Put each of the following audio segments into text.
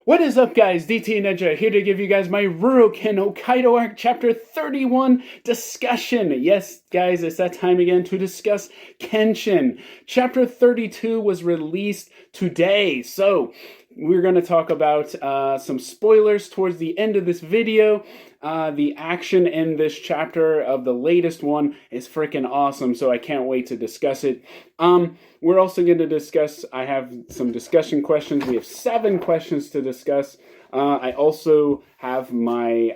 What is up, guys? DT Ninja here to give you guys my RuroKen Hokkaido Arc Chapter 31 discussion. Yes, guys, it's that time again to discuss Kenshin. Chapter 32 was released today, so we're going to talk about some spoilers towards the end of this video. The action in this chapter of the latest one is freaking awesome, so I can't wait to discuss it. We're also going to discuss, I have some discussion questions. We have 7 questions to discuss. I also have my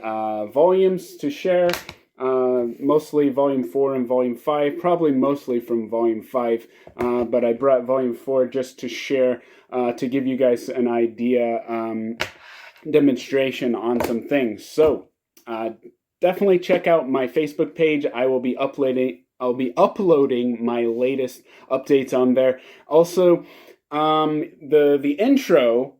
volumes to share, mostly Volume 4 and Volume 5, probably mostly from Volume 5, but I brought Volume 4 just to share, to give you guys an idea, demonstration on some things. So, definitely check out my Facebook page. I'll be uploading my latest updates on there. Also, the intro,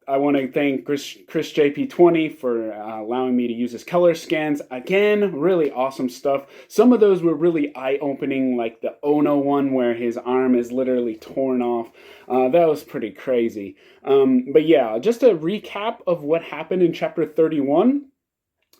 I want to thank Chris JP20 for allowing me to use his color scans. Again, really awesome stuff. Some of those were really eye-opening, like the Ono one where his arm is literally torn off. That was pretty crazy. But yeah, just a recap of what happened in Chapter 31.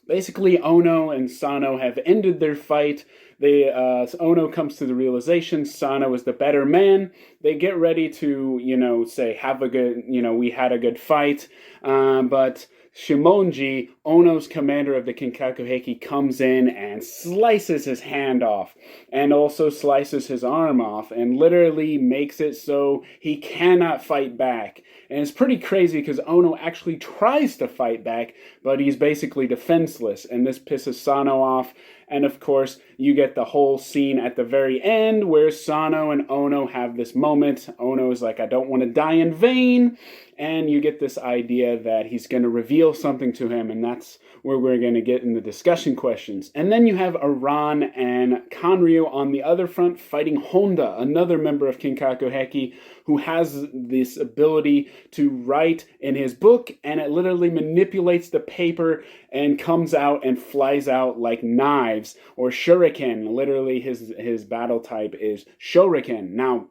Basically, Ono and Sano have ended their fight. Ono comes to the realization Sano is the better man. They get ready to, say, we had a good fight. But Shimonji, Ono's commander of the Kinkaku Heiki, comes in and slices his hand off. And also slices his arm off. And literally makes it so he cannot fight back. And it's pretty crazy because Ono actually tries to fight back, but he's basically defenseless. And this pisses Sano off. And of course, you get the whole scene at the very end where Sano and Ono have this moment. Ono is like, I don't want to die in vain. And you get this idea that he's going to reveal something to him. And that's where we're going to get in the discussion questions. And then you have Aran and Kanryu on the other front fighting Honda, another member of Kinkaku Heiki, who has this ability to write in his book, and it literally manipulates the paper and comes out and flies out like knives or shuriken. Literally, his battle type is shuriken. Now,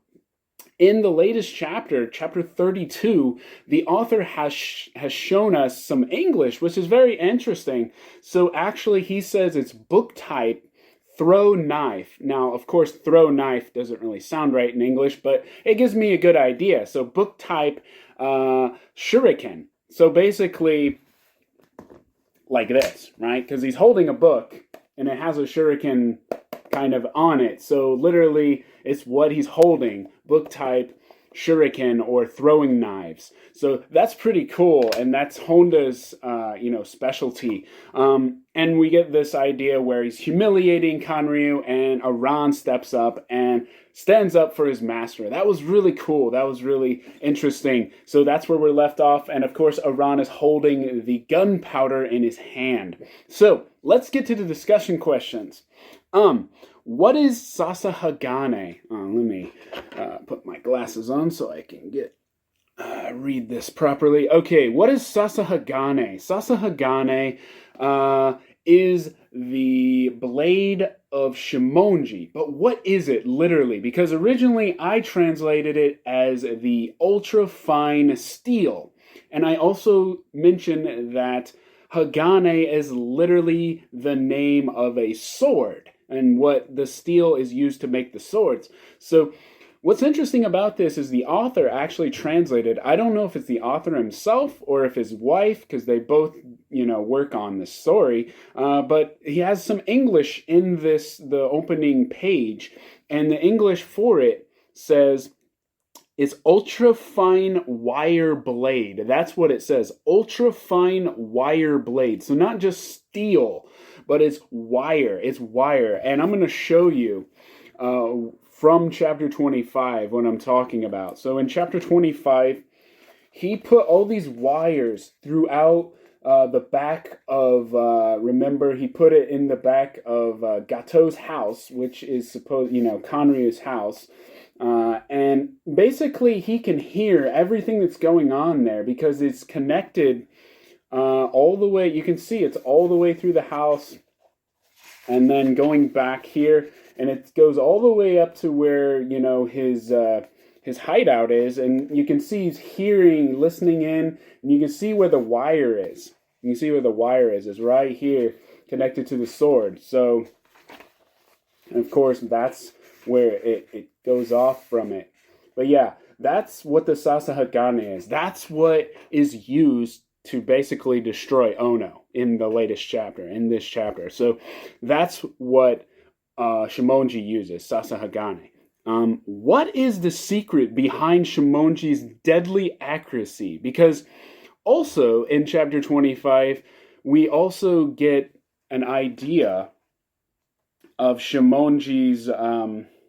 in the latest chapter, chapter 32, the author has shown us some English, which is very interesting. So actually, he says it's book type throw knife. Now, of course, throw knife doesn't really sound right in English, but it gives me a good idea. So book type shuriken. So basically, like this, right? Because he's holding a book, and it has a shuriken kind of on it. So literally, it's what he's holding. Book type shuriken or throwing knives. So that's pretty cool, and that's Honda's specialty. And we get this idea where he's humiliating Kanryu, and Aran steps up and stands up for his master. That was really cool. That was really interesting. So that's where we're left off, and of course Aran is holding the gunpowder in his hand. So let's get to the discussion questions. What is Sasahagane? Let me put my glasses on so I can read this properly. Okay, what is Sasahagane? Sasahagane is the blade of Shimonji. But what is it, literally? Because originally I translated it as the ultra-fine steel. And I also mentioned that Hagane is literally the name of a sword, and what the steel is used to make the swords. So what's interesting about this is the author actually translated, I don't know if it's the author himself or if his wife, because they both, work on this story, but he has some English in the opening page, and the English for it says, it's ultra-fine wire blade. That's what it says, ultra-fine wire blade. So not just steel, but it's wire. It's wire. And I'm going to show you from chapter 25 what I'm talking about. So in chapter 25, he put all these wires throughout the back of, remember, he put it in the back of Gato's house, which is Kanryu's house. And basically he can hear everything that's going on there because it's connected all the way. You can see it's all the way through the house and then going back here, and it goes all the way up to where, his his hideout is, and you can see he's hearing, listening in, and you can see where the wire is. You can see where the wire is. It's right here, connected to the sword. So, of course, that's where it goes off from it. But yeah, that's what the Sasahagane is. That's what is used to basically destroy Ono in the latest chapter, in this chapter. So that's what Shimonji uses, Sasahagane. What is the secret behind Shimonji's deadly accuracy? Because also in chapter 25, we also get an idea of Shimonji's.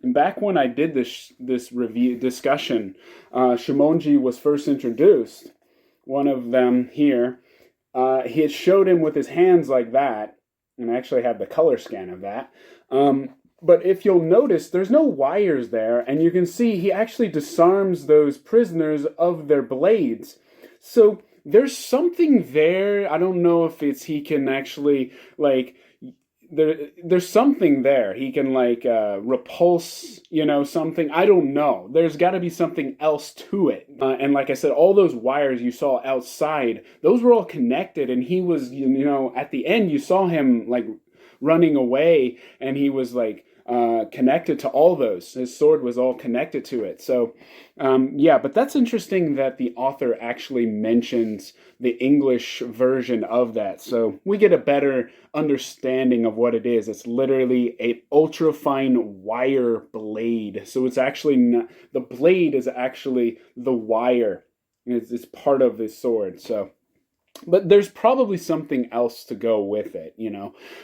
Back when I did this review discussion, Shimonji was first introduced. One of them here, he had showed him with his hands like that, and I actually have the color scan of that. But if you'll notice, there's no wires there, and you can see he actually disarms those prisoners of their blades. So there's something there. I don't know if it's he can actually, like, there's something there. He can, like, repulse, something. I don't know. There's got to be something else to it. And like I said, all those wires you saw outside, those were all connected, and he was, at the end, you saw him, like, running away, and he was, like, connected to all those. His sword was all connected to it. So, yeah, but that's interesting that the author actually mentions the English version of that. So we get a better understanding of what it is. It's literally a ultra-fine wire blade. So it's actually not, the blade is actually the wire. It's part of his sword. So, but there's probably something else to go with it,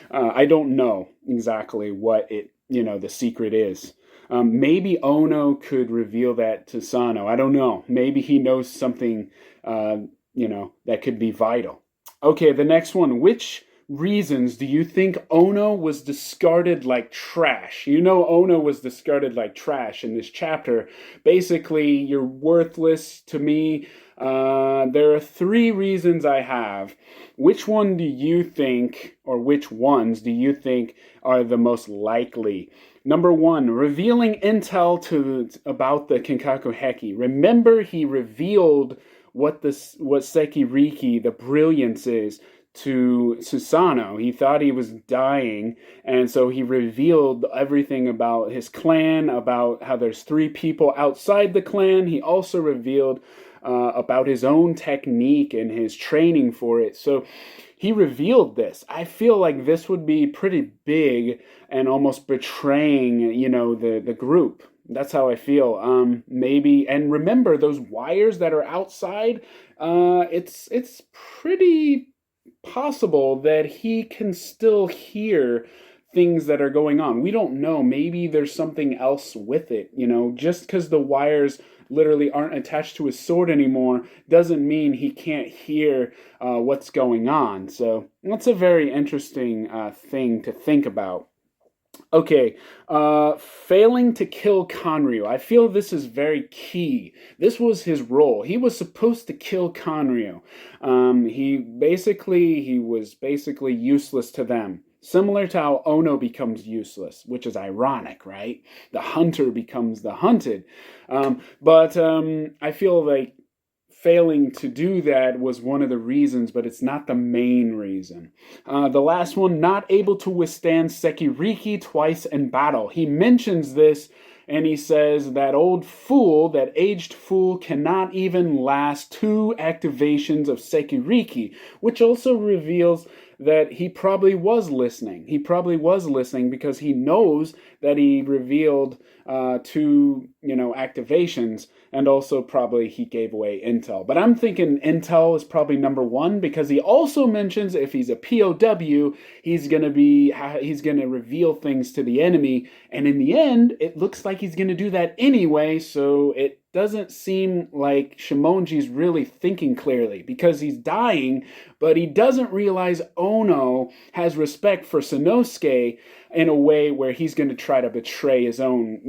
I don't know exactly what it, the secret is. Maybe Ono could reveal that to Sano. I don't know. Maybe he knows something, that could be vital. Okay, the next one. Which reasons do you think Ono was discarded like trash? Ono was discarded like trash in this chapter. Basically, you're worthless to me. There are 3 reasons I have. Which one do you think, or which ones do you think are the most likely? Number 1, revealing intel about the Kinkaku Heki. Remember, he revealed what Sekiriki, the brilliance, is to Susanoo. He thought he was dying, and so he revealed everything about his clan, about how there's 3 people outside the clan. He also revealed about his own technique and his training for it. So he revealed this. I feel like this would be pretty big and almost betraying, the group. That's how I feel. Maybe, and remember those wires that are outside. It's pretty possible that he can still hear things that are going on. We don't know. Maybe there's something else with it. Just because the wires literally aren't attached to his sword anymore doesn't mean he can't hear what's going on. So that's a very interesting thing to think about. Okay, failing to kill Kanryu. I feel this is very key. This was his role. He was supposed to kill Kanryu. He was basically useless to them. Similar to how Ono becomes useless, which is ironic, right? The hunter becomes the hunted. But I feel like failing to do that was one of the reasons, but it's not the main reason. The last one, not able to withstand Sekiriki twice in battle. He mentions this, and he says that old fool, that aged fool, cannot even last 2 activations of Sekiriki, which also reveals that he probably was listening. He probably was listening because he knows that he revealed 2, activations, and also probably he gave away intel. But I'm thinking intel is probably number 1 because he also mentions if he's a POW, he's gonna reveal things to the enemy, and in the end, it looks like he's gonna do that anyway. So it doesn't seem like Shimonji's really thinking clearly because he's dying, but he doesn't realize Ono has respect for Sanosuke in a way where he's going to try to betray his own,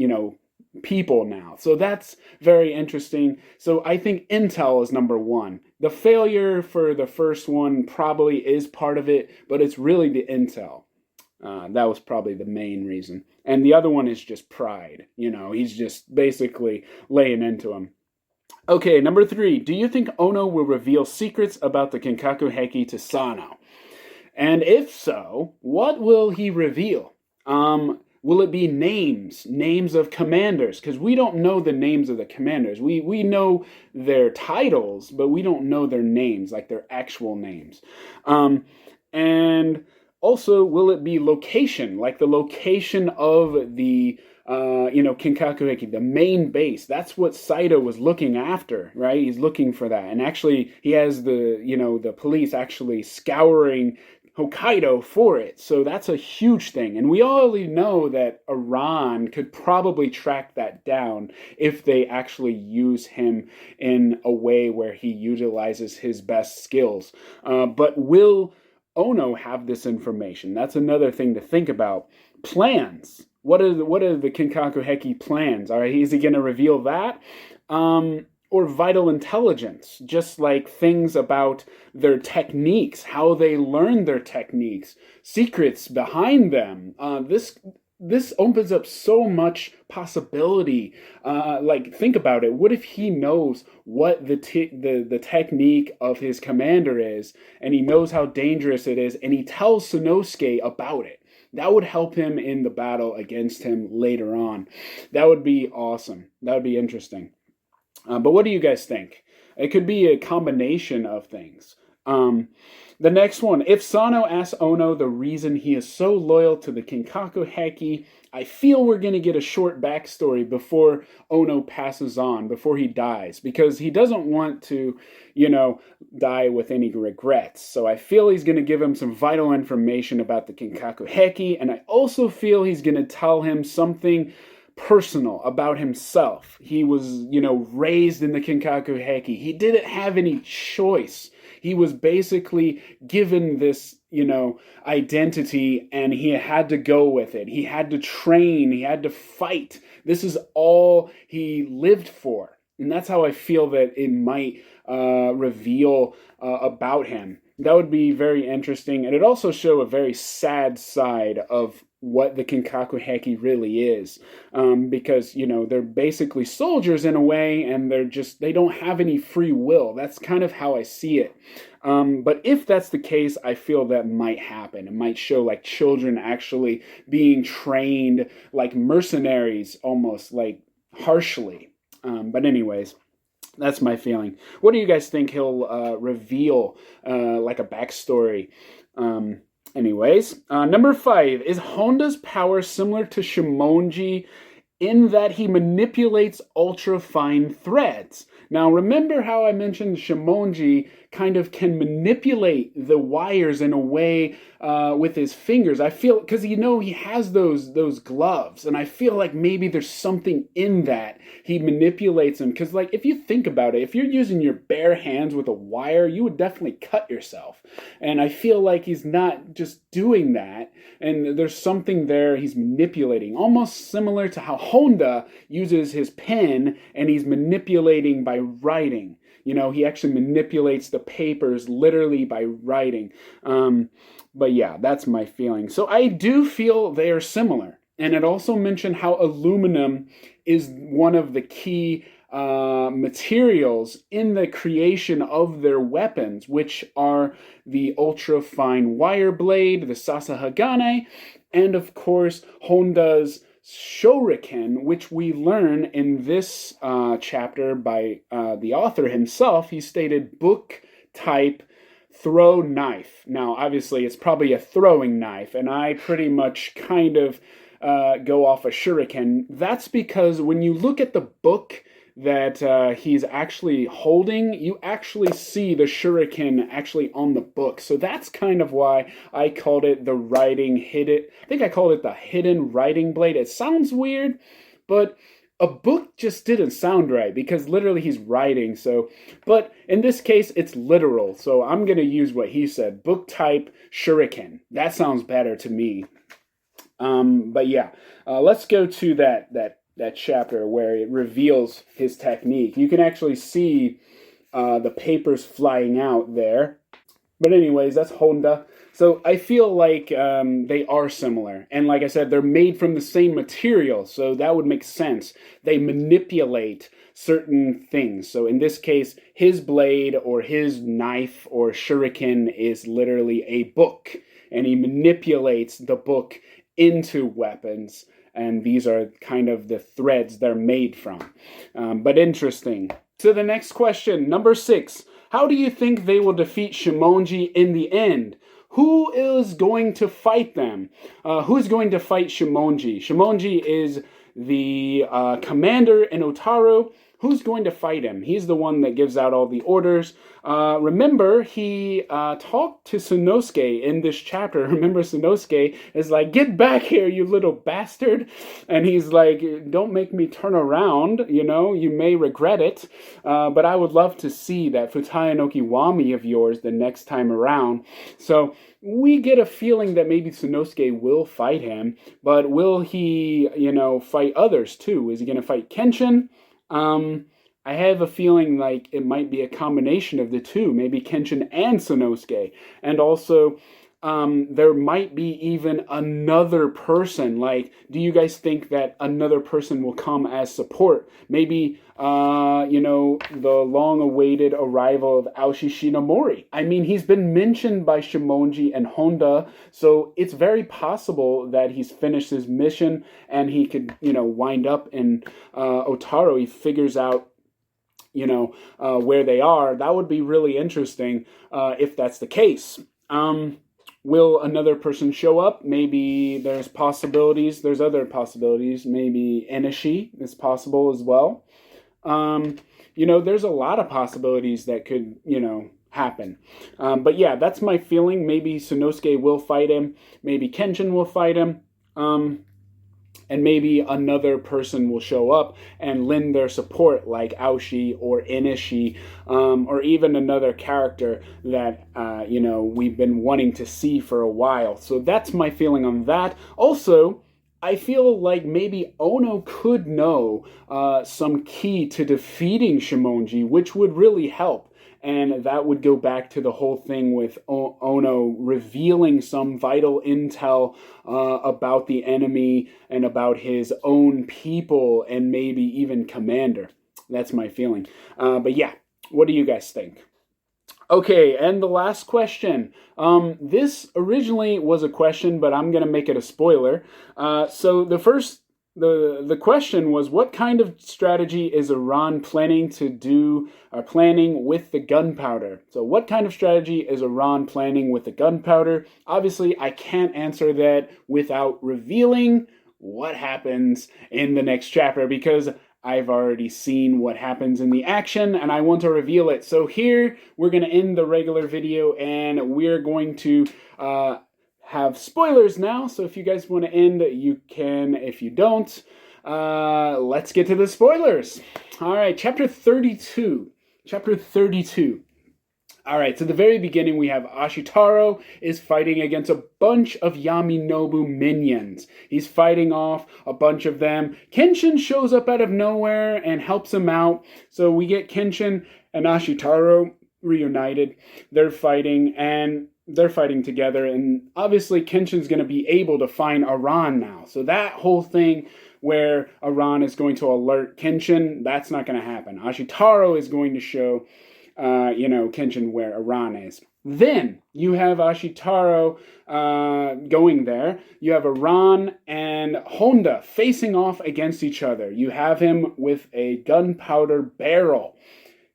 people now. So that's very interesting. So I think intel is number 1. The failure for the first one probably is part of it, but it's really the intel. That was probably the main reason. And the other one is just pride. He's just basically laying into him. Okay, number 3. Do you think Ono will reveal secrets about the Kinkaku Heki to Sano? And if so, what will he reveal? Will it be names of commanders? Because we don't know the names of the commanders. We know their titles, but we don't know their names, like their actual names. And also, will it be location, like the location of the Kinkaku Heki, the main base? That's what Saito was looking after, right? He's looking for that. And actually, he has the police actually scouring Hokkaido for it. So that's a huge thing. And we already know that Iran could probably track that down if they actually use him in a way where he utilizes his best skills. But will Ono have this information? That's another thing to think about. Plans. What are the Kinkaku Heki plans? All right, is he going to reveal that? Or vital intelligence, just like things about their techniques, how they learn their techniques, secrets behind them. This opens up so much possibility. Like, think about it. What if he knows what the technique of his commander is, and he knows how dangerous it is, and he tells Sanosuke about it? That would help him in the battle against him later on. That would be awesome. That would be interesting. But what do you guys think? It could be a combination of things. The next one, if Sano asks Ono the reason he is so loyal to the Kinkaku Heki, I feel we're going to get a short backstory before Ono passes on, before he dies, because he doesn't want to, die with any regrets. So I feel he's going to give him some vital information about the Kinkaku Heki, and I also feel he's going to tell him something personal about himself. He was, raised in the Kinkaku Heki. He didn't have any choice. He was basically given this, identity, and he had to go with it. He had to train. He had to fight. This is all he lived for. And that's how I feel that it might reveal about him. That would be very interesting. And it also show a very sad side of what the Kinkaku Heki really is. Because, they're basically soldiers in a way, and they don't have any free will. That's kind of how I see it. But if that's the case, I feel that might happen. It might show like children actually being trained like mercenaries, almost like harshly. But anyways, that's my feeling. What do you guys think he'll reveal, like a backstory? Anyways, number 5, is Honda's power similar to Shimonji in that he manipulates ultra-fine threads? Now, remember how I mentioned Shimonji kind of can manipulate the wires in a way with his fingers. I feel, because he has those gloves, and I feel like maybe there's something in that. He manipulates them, because like if you think about it, if you're using your bare hands with a wire, you would definitely cut yourself. And I feel like he's not just doing that, and there's something there he's manipulating, almost similar to how Honda uses his pen and he's manipulating by writing. He actually manipulates the papers literally by writing. But yeah, that's my feeling. So I do feel they are similar. And it also mentioned how aluminum is one of the key materials in the creation of their weapons, which are the ultra-fine wire blade, the Sasahagane, and of course Honda's RuroKen, which we learn in this chapter by the author himself. He stated book type throw knife. Now, obviously, it's probably a throwing knife, and I pretty much kind of go off a shuriken. That's because when you look at the book that he's actually holding, you actually see the shuriken actually on the book. So that's kind of why I called it the I think I called it the hidden writing blade. It sounds weird, but a book just didn't sound right because literally he's writing. So, but in this case, it's literal. So I'm going to use what he said, book type shuriken. That sounds better to me. But yeah, let's go to that chapter where it reveals his technique. You can actually see the papers flying out there. But anyways, that's Honda. So I feel like they are similar. And like I said, they're made from the same material. So that would make sense. They manipulate certain things. So in this case, his blade or his knife or shuriken is literally a book. And he manipulates the book into weapons. And these are kind of the threads they're made from. But interesting. So the next question, number 6. How do you think they will defeat Shimonji in the end? Who is going to fight them? Who's going to fight Shimonji? Shimonji is the commander in Otaro. Who's going to fight him? He's the one that gives out all the orders. Remember, he talked to Sanosuke in this chapter. Remember, Sanosuke is like, get back here, you little bastard. And he's like, don't make me turn around. You know, you may regret it. But I would love to see that Futaya no Kiwami of yours the next time around. So we get a feeling that maybe Sanosuke will fight him. But will he, fight others too? Is he going to fight Kenshin? I have a feeling like it might be a combination of the two, maybe Kenshin and Sanosuke. And also, there might be even another person. Like, do you guys think that another person will come as support? Maybe, the long-awaited arrival of Aoshi Shinomori. I mean, he's been mentioned by Shimonji and Honda, so it's very possible that he's finished his mission and he could, wind up in Otaro. He figures out where they are. That would be really interesting if that's the case. Will another person show up? Maybe there's possibilities. There's other possibilities. Maybe Enishi is possible as well. There's a lot of possibilities that could, happen. But yeah, that's my feeling. Maybe Sanosuke will fight him. Maybe Kenshin will fight him. And maybe another person will show up and lend their support, like Aoshi or Enishi, or even another character that, we've been wanting to see for a while. So that's my feeling on that. Also, I feel like maybe Ono could know some key to defeating Shimonji, which would really help. And that would go back to the whole thing with Ono revealing some vital intel about the enemy and about his own people and maybe even Commander. That's my feeling. But yeah, what do you guys think? Okay, and the last question. This originally was a question, but I'm going to make it a spoiler. So the question was, what kind of strategy is Iran planning with the gunpowder? So what kind of strategy is Iran planning with the gunpowder? Obviously, I can't answer that without revealing what happens in the next chapter, because I've already seen what happens in the action and I want to reveal it. So here we're going to end the regular video and we're going to have spoilers now. So if you guys want to end, you can. If you don't, let's get to the spoilers. All right, chapter 32. All right, so the very beginning we have Ashitaro is fighting against a bunch of Yaminobu minions. He's fighting off a bunch of them. Kenshin shows up out of nowhere and helps him out. So we get Kenshin and Ashitaro reunited. They're fighting together, and obviously Kenshin's going to be able to find Aran now. So that whole thing where Aran is going to alert Kenshin, that's not going to happen. Ashitaro is going to show Kenshin where Aran is. Then you have Ashitaro going there. You have Aran and Honda facing off against each other. You have him with a gunpowder barrel.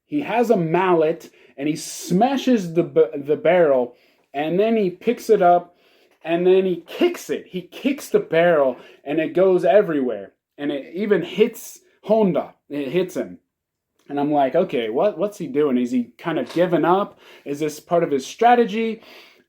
He has a mallet and he smashes the barrel, and then he picks it up and then he kicks it. He kicks the barrel and it goes everywhere. And it even hits Honda. It hits him. And I'm like, okay, what's he doing? Is he kind of giving up? Is this part of his strategy?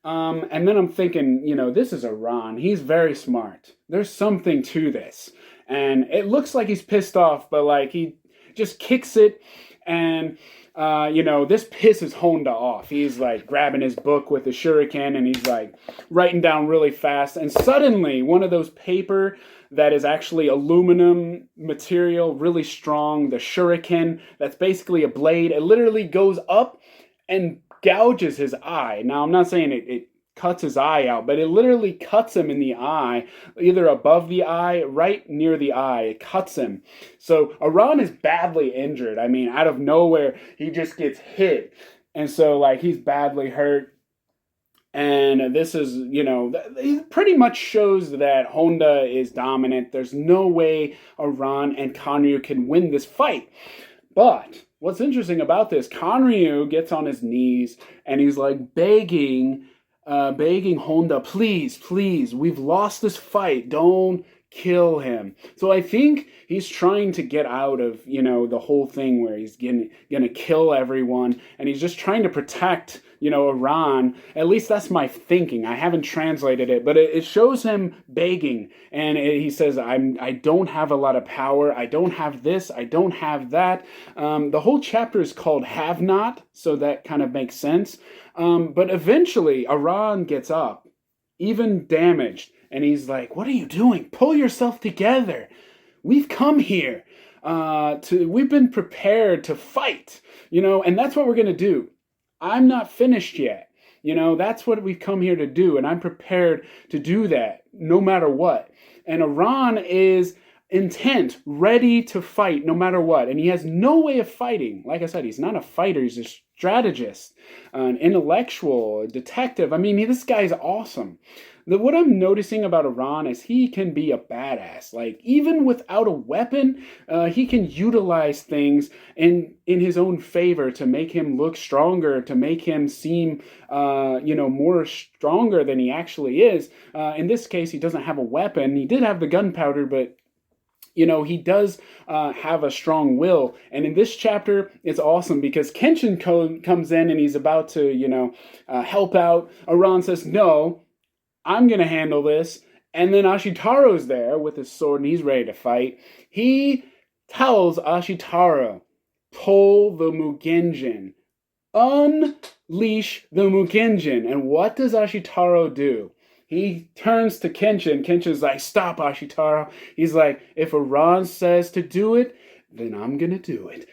And then I'm thinking, this is Iran. He's very smart. There's something to this. And it looks like he's pissed off, but like he just kicks it. And, this pisses Honda off. He's like grabbing his book with the shuriken and he's like writing down really fast. And suddenly one of those paper that is actually aluminum material, really strong, the shuriken, that's basically a blade. It literally goes up and gouges his eye. Now, I'm not saying it cuts his eye out, but it literally cuts him in the eye, either above the eye, right near the eye. It cuts him. So Iran is badly injured. I mean, out of nowhere, he just gets hit. And so, like, he's badly hurt. And this is, it pretty much shows that Honda is dominant. There's no way Iran and Kanryu can win this fight. But what's interesting about this, Kanryu gets on his knees and he's like begging Honda, please, please, we've lost this fight. Don't kill him. So I think he's trying to get out of, the whole thing where he's gonna kill everyone, and he's just trying to protect, Iran. At least that's my thinking. I haven't translated it, but it shows him begging, and he says, I don't have a lot of power. I don't have this. I don't have that. The whole chapter is called Have Not, so that kind of makes sense. But eventually, Iran gets up, even damaged, and he's like, what are you doing? Pull yourself together. We've come here we've been prepared to fight, and that's what we're going to do. I'm not finished yet. That's what we've come here to do, and I'm prepared to do that no matter what. And Iran is intent, ready to fight no matter what, and he has no way of fighting. Like I said, he's not a fighter, he's a strategist, an intellectual, a detective. I mean, this guy's awesome. What I'm noticing about Iran is he can be a badass. Like, even without a weapon, he can utilize things in his own favor to make him look stronger, to make him seem, more stronger than he actually is. In this case, he doesn't have a weapon. He did have the gunpowder, but he does have a strong will. And in this chapter, it's awesome because Kenshin comes in and he's about to, help out. Iran says, no, I'm going to handle this. And then Ashitaro's there with his sword and he's ready to fight. He tells Ashitaro, pull the Mugenjin. Unleash the Mugenjin. And what does Ashitaro do? He turns to Kenshin. Kenshin's like, stop, Ashitaro. He's like, if Iran says to do it, then I'm going to do it.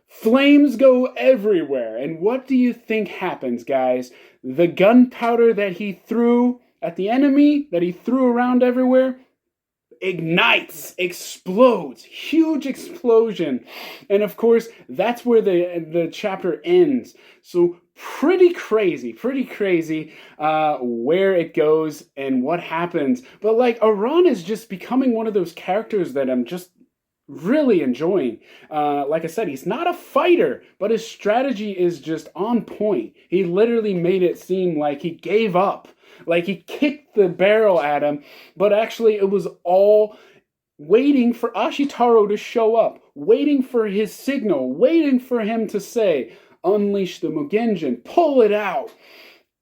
Flames go everywhere. And what do you think happens, guys? The gunpowder that he threw at the enemy, that he threw around everywhere, ignites, explodes, huge explosion. And of course, that's where the chapter ends. So pretty crazy where it goes and what happens. But like, Iran is just becoming one of those characters that I'm just really enjoying. Like I said, he's not a fighter, but his strategy is just on point. He literally made it seem like he gave up. Like he kicked the barrel at him, but actually it was all waiting for Ashitaro to show up, waiting for his signal, waiting for him to say, unleash the Mugenjin, pull it out.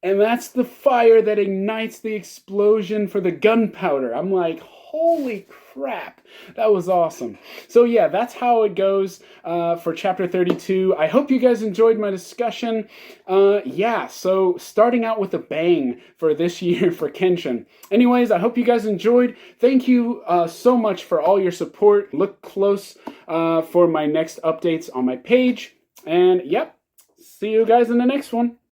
And that's the fire that ignites the explosion for the gunpowder. I'm like, holy crap, that was awesome. So yeah, that's how it goes for chapter 32. I hope you guys enjoyed my discussion. So starting out with a bang for this year for Kenshin. Anyways, I hope you guys enjoyed. Thank you so much for all your support. Look close for my next updates on my page. And yep, see you guys in the next one.